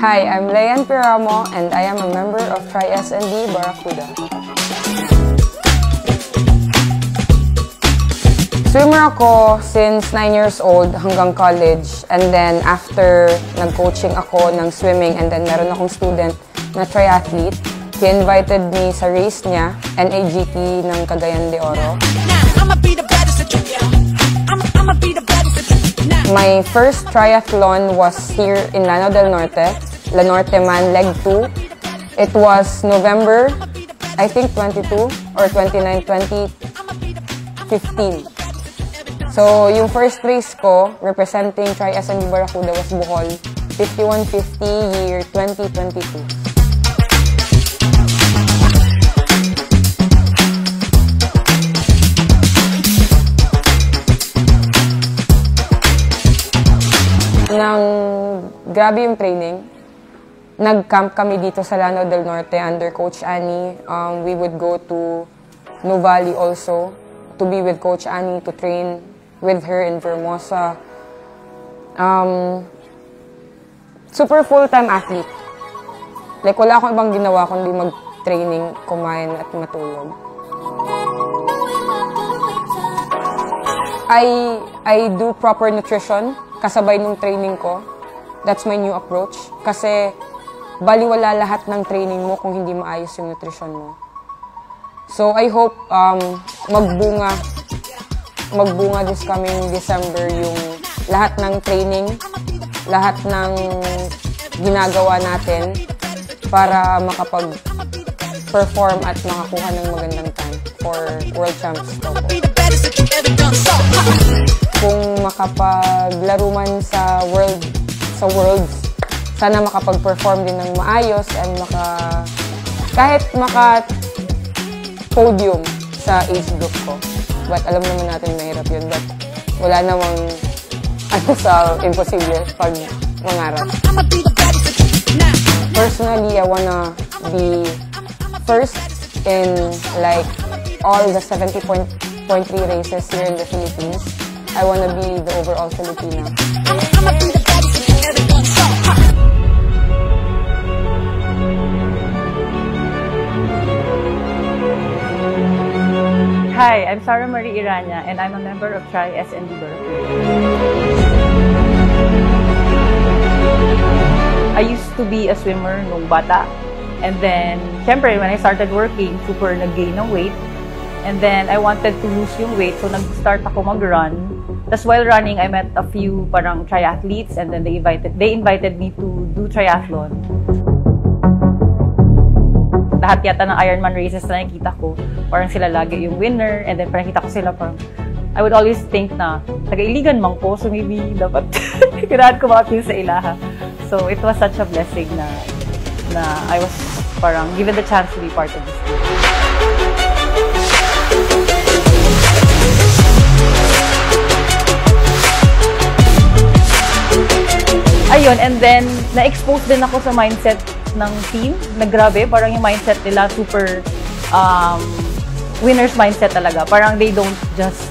Hi, I'm Leanne Piramo and I am a member of Tri-SND Barracuda. Swimmer ako since 9 years old hanggang college, and then after nag-coaching ako ng swimming and then meron akong student na triathlete, he invited me sa race niya, NAGT ng Cagayan de Oro. My first triathlon was here in Lanao del Norte, La Norte Man Leg 2. It was November, I think 22 or 29, 2015. So, yung first race ko, representing Tri-SND Barracuda, was Bohol, 5150 year 2022. Grabe yung training. Nag-camp kami dito sa Lanao del Norte under Coach Annie. We would go to Nuvali also to be with Coach Annie, to train with her in Vermosa. Super full-time athlete. Like, wala akong ibang ginawa kundi mag-training, kumain at matulog. I do proper nutrition kasabay nung training ko. That's my new approach. Kasi baliwala lahat ng training mo kung hindi maayos yung nutrition mo. So I hope magbunga this coming December yung lahat ng training, lahat ng ginagawa natin para makapag-perform at makakuha ng magandang time for World Champs. Kung makapaglaro man sa Worlds, sana makapag-perform din ng maayos and kahit maka-podium sa age group ko. But alam naman natin mahirap yun. But wala namang imposible pag mangarap. Personally, I wanna be first in like all the 70.3 races here in the Philippines. I wanna be the overall Filipina. Hi, I'm Sarah Marie Iranya and I'm a member of Tri-SND Barracuda. I used to be a swimmer nung bata, and then, syempre, when I started working, super nag-gain ng weight, and then I wanted to lose yung weight, so nag-start ako mag-run. Tapos while running, I met a few parang triathletes, and then they invited me to do triathlon. Lahat yata ng Ironman races na nakikita ko, parang sila lagi yung winner, and then parang nakita ko sila parang, I would always think na, taga-Iligan man ko, so maybe dapat kailangan ko makapil sa Ilaha. So it was such a blessing na I was parang given the chance to be part of this team. Ayun, and then na-expose din ako sa mindset ng team, na grabe, parang yung mindset nila super winner's mindset talaga. Parang they don't just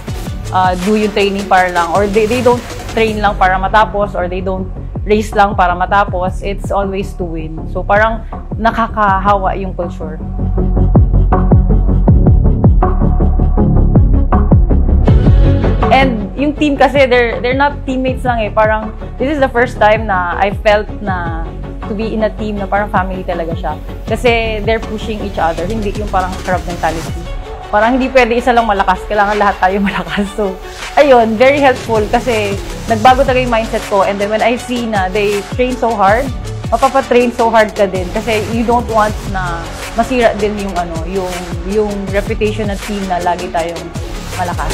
do yung training para lang, or they don't train lang para matapos, or they don't race lang para matapos. It's always to win. So parang nakakahawa yung culture. And yung team kasi, they're not teammates lang eh. Parang this is the first time na I felt na to be in a team na parang family talaga siya. Kasi they're pushing each other. Hindi yung parang crowd mentality. Parang hindi pwede isa lang malakas. Kailangan lahat tayo malakas. So, ayun, very helpful kasi nagbago talaga yung mindset ko. And then when I see na they train so hard, mapapatrain so hard ka din. Kasi you don't want na masira din yung yung reputation ng team na lagi tayong malakas.